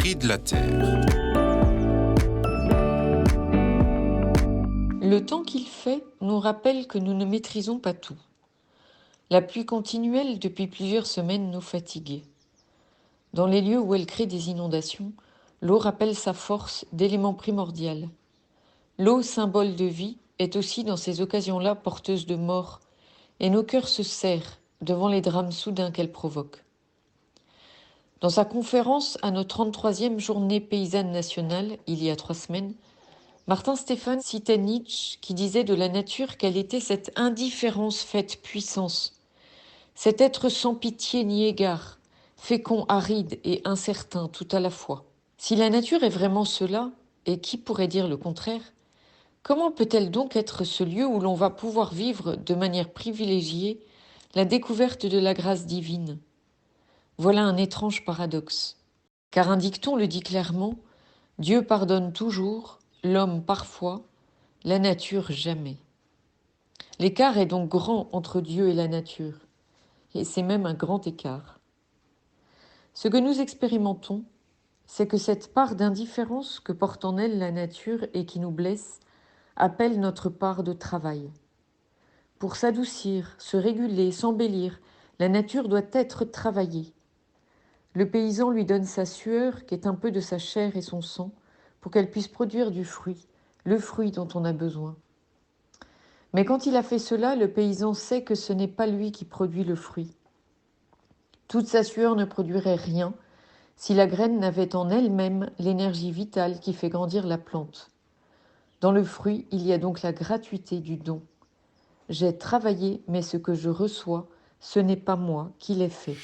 cris de la terre. Le temps qu'il fait nous rappelle que nous ne maîtrisons pas tout. La pluie continuelle depuis plusieurs semaines nous fatiguait. Dans les lieux où elle crée des inondations, l'eau rappelle sa force d'élément primordial. L'eau, symbole de vie, est aussi dans ces occasions-là porteuse de mort, et nos cœurs se serrent devant les drames soudains qu'elle provoque. Dans sa conférence à notre 33e journée paysanne nationale, il y a 3 semaines, Martin Stéphane citait Nietzsche qui disait de la nature qu'elle était cette indifférence faite puissance, cet être sans pitié ni égard, fécond, aride et incertain tout à la fois. Si la nature est vraiment cela, et qui pourrait dire le contraire, comment peut-elle donc être ce lieu où l'on va pouvoir vivre de manière privilégiée la découverte de la grâce divine ? Voilà un étrange paradoxe. Car un dicton le dit clairement, Dieu pardonne toujours, l'homme parfois, la nature jamais. L'écart est donc grand entre Dieu et la nature, et c'est même un grand écart. Ce que nous expérimentons, c'est que cette part d'indifférence que porte en elle la nature et qui nous blesse appelle notre part de travail. Pour s'adoucir, se réguler, s'embellir, la nature doit être travaillée. Le paysan lui donne sa sueur, qui est un peu de sa chair et son sang, pour qu'elle puisse produire du fruit, le fruit dont on a besoin. Mais quand il a fait cela, le paysan sait que ce n'est pas lui qui produit le fruit. Toute sa sueur ne produirait rien si la graine n'avait en elle-même l'énergie vitale qui fait grandir la plante. Dans le fruit, il y a donc la gratuité du don. J'ai travaillé, mais ce que je reçois, ce n'est pas moi qui l'ai fait.